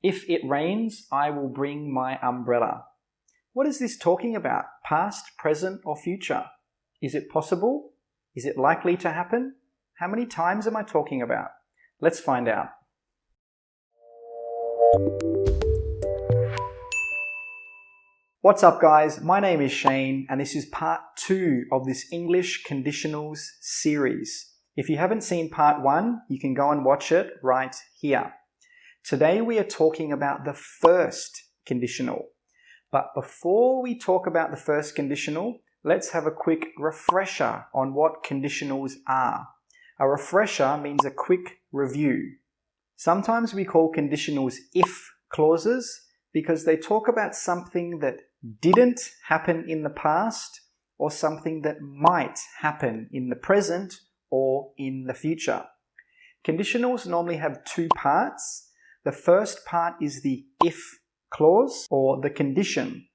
If it rains, I will bring my umbrella. What is this talking about? Past, present, or future? Is it possible? Is it likely to happen? How many times am I talking about? Let's find out. What's up guys, my name is Shane and this is part 2 of this English conditionals series. If you haven't seen part 1, you can go and watch it right here. Today we are talking about the first conditional. But before we talk about the first conditional, let's have a quick refresher on what conditionals are. A refresher means a quick review. Sometimes we call conditionals if clauses because they talk about something that didn't happen in the past or something that might happen in the present or in the future. Conditionals normally have two parts. The first part is the if clause or the condition,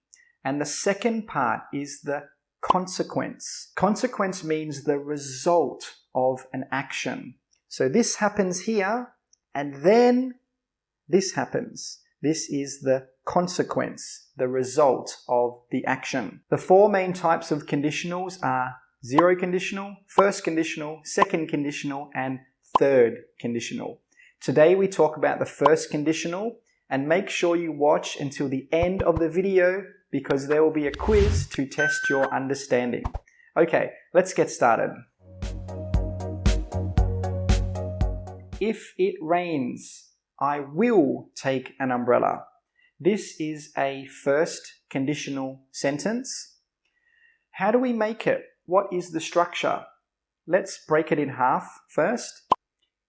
and the second part is the consequence. Consequence means the result of an action. So this happens here and then this happens. This is the consequence, the result of the action. The four main types of conditionals are zero conditional, first conditional, second conditional, and third conditional. Today we talk about the first conditional, and make sure you watch until the end of the video because there will be a quiz to test your understanding. Okay, let's get started. If it rains, I will take an umbrella. This is a first conditional sentence. How do we make it? What is the structure? Let's break it in half first.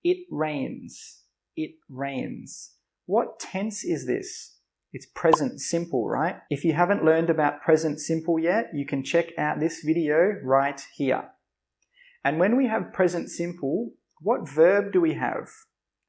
It rains. It rains. What tense is this? It's present simple, right? If you haven't learned about present simple yet, you can check out this video right here. And when we have present simple, what verb do we have?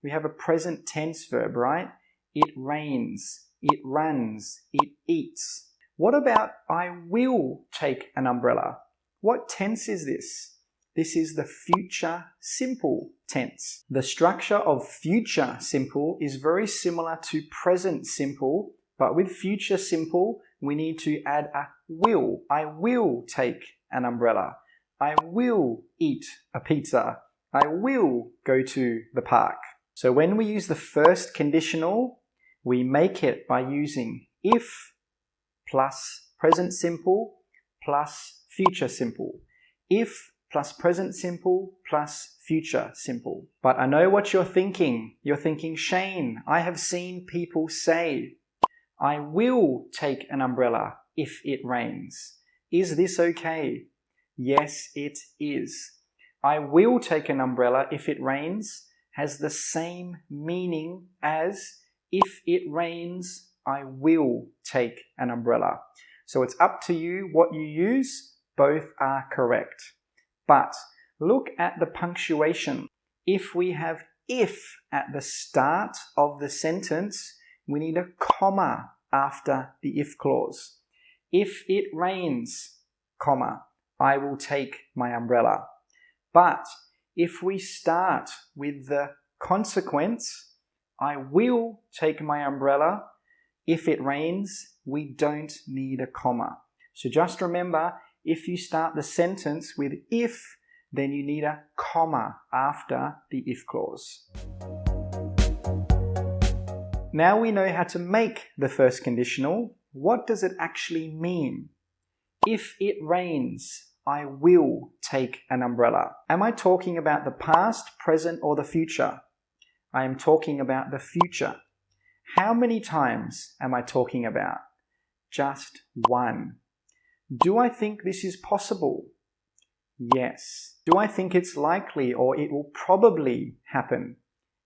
We have a present tense verb, right? It rains, it runs, it eats. What about I will take an umbrella? What tense is this? This is the future simple tense. The structure of future simple is very similar to present simple, but with future simple, we need to add a will. I will take an umbrella. I will eat a pizza. I will go to the park. So when we use the first conditional, we make it by using if plus present simple plus future simple. If plus present simple plus future simple. But I know what you're thinking. You're thinking, Shane, I have seen people say, I will take an umbrella if it rains. Is this okay? Yes, it is. I will take an umbrella if it rains has the same meaning as if it rains, I will take an umbrella. So it's up to you what you use. Both are correct. But look at the punctuation. If we have if at the start of the sentence, we need a comma after the if clause. If it rains, comma, I will take my umbrella. But if we start with the consequence, I will take my umbrella. If it rains, we don't need a comma. So just remember, if you start the sentence with if, then you need a comma after the if clause. Now we know how to make the first conditional. What does it actually mean? If it rains, I will take an umbrella. Am I talking about the past, present, or the future? I am talking about the future. How many times am I talking about? Just one. Do I think this is possible? Yes. Do I think it's likely or it will probably happen?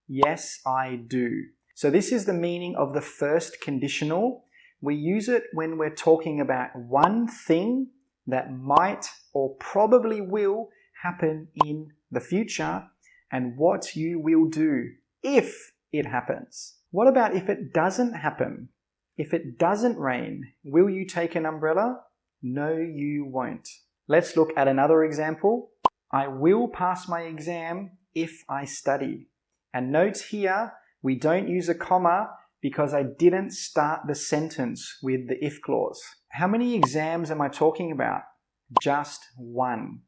Yes, I do. So this is the meaning of the first conditional. We use it when we're talking about one thing that might or probably will happen in the future and what you will do if it happens. What about if it doesn't happen? If it doesn't rain, will you take an umbrella? No, you won't. Let's look at another example. I will pass my exam if I study. And note here, we don't use a comma because I didn't start the sentence with the if clause. How many exams am I talking about? Just one.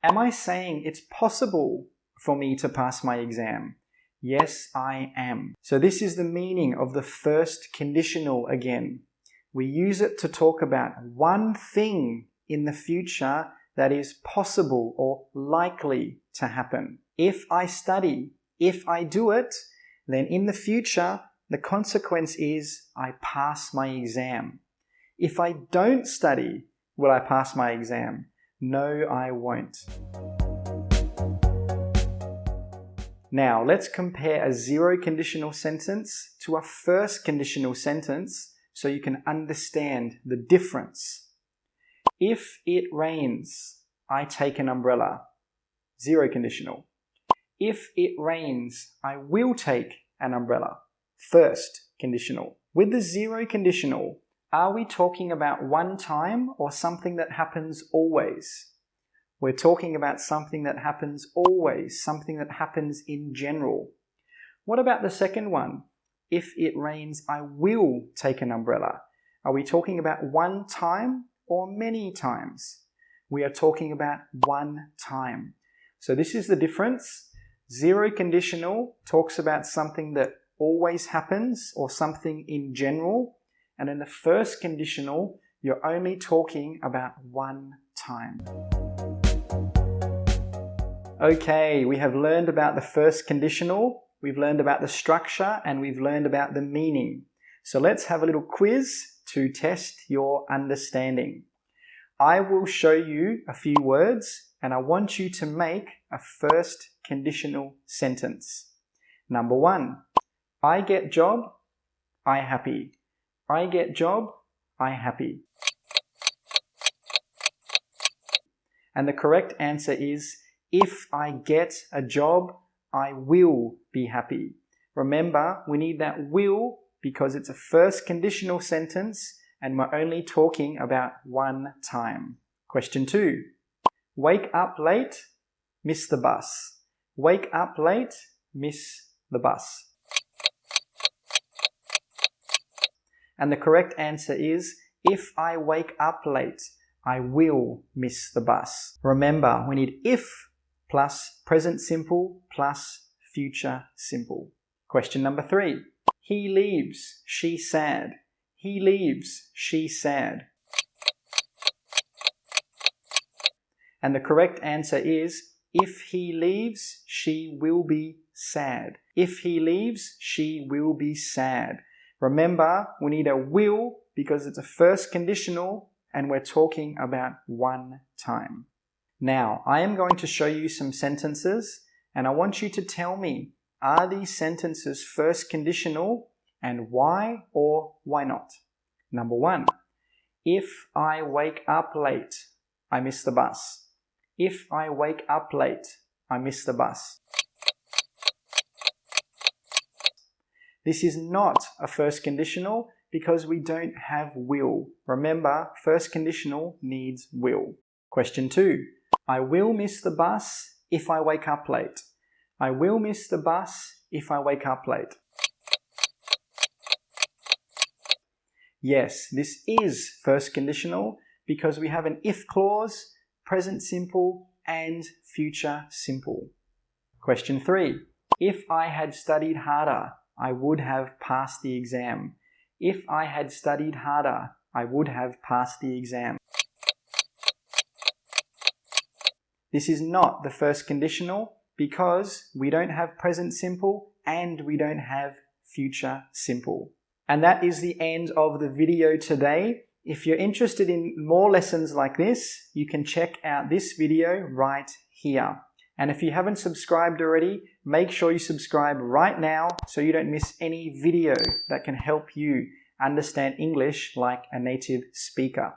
Am I saying it's possible for me to pass my exam? Yes, I am. So this is the meaning of the first conditional again. We use it to talk about one thing in the future that is possible or likely to happen. If I study, if I do it, then in the future, the consequence is I pass my exam. If I don't study, will I pass my exam? No, I won't. Now, let's compare a zero conditional sentence to a first conditional sentence so you can understand the difference. If it rains, I take an umbrella. Zero conditional. If it rains, I will take an umbrella. First conditional. With the zero conditional, are we talking about one time or something that happens always? We're talking about something that happens always, something that happens in general. What about the second one? If it rains, I will take an umbrella. Are we talking about one time or many times? We are talking about one time. So this is the difference. Zero conditional talks about something that always happens or something in general. And in the first conditional, you're only talking about one time. Okay, we have learned about the first conditional, we've learned about the structure, and we've learned about the meaning. So let's have a little quiz to test your understanding. I will show you a few words, and I want you to make a first conditional sentence. Number one, I get job, I happy. I get job, I happy. And the correct answer is, if I get a job, I will be happy. Remember, we need that will because it's a first conditional sentence and we're only talking about one time. Question 2. Wake up late, miss the bus. Wake up late, miss the bus. And the correct answer is, if I wake up late, I will miss the bus. Remember, we need if plus present simple plus future simple. Question number 3. He leaves, she sad. He leaves, she sad. And the correct answer is, if he leaves, she will be sad. If he leaves, she will be sad. Remember, we need a will because it's a first conditional and we're talking about one time. Now, I am going to show you some sentences and I want you to tell me, are these sentences first conditional and why or why not? Number 1, if I wake up late, I miss the bus. If I wake up late, I miss the bus. This is not a first conditional because we don't have will. Remember, first conditional needs will. Question 2. I will miss the bus if I wake up late. I will miss the bus if I wake up late. Yes, this is first conditional because we have an if clause, present simple, and future simple. Question 3. If I had studied harder, I would have passed the exam. If I had studied harder, I would have passed the exam. This is not the first conditional because we don't have present simple and we don't have future simple. And that is the end of the video today. If you're interested in more lessons like this, you can check out this video right here. And if you haven't subscribed already, make sure you subscribe right now so you don't miss any video that can help you understand English like a native speaker.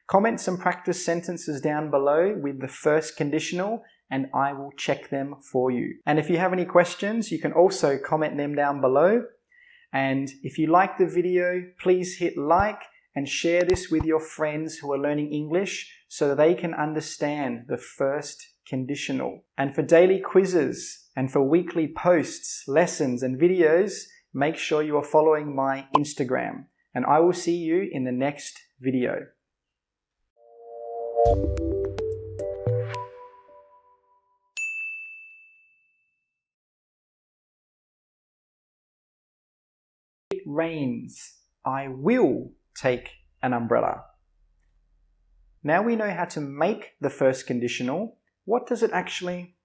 Comment some practice sentences down below with the first conditional and I will check them for you. And if you have any questions, you can also comment them down below. And if you like the video, please hit like and share this with your friends who are learning English so that they can understand the first conditional. And for daily quizzes and for weekly posts, lessons and videos, make sure you are following my Instagram, and I will see you in the next video. It rains. I will take an umbrella. Now we know how to make the first conditional. What does it actually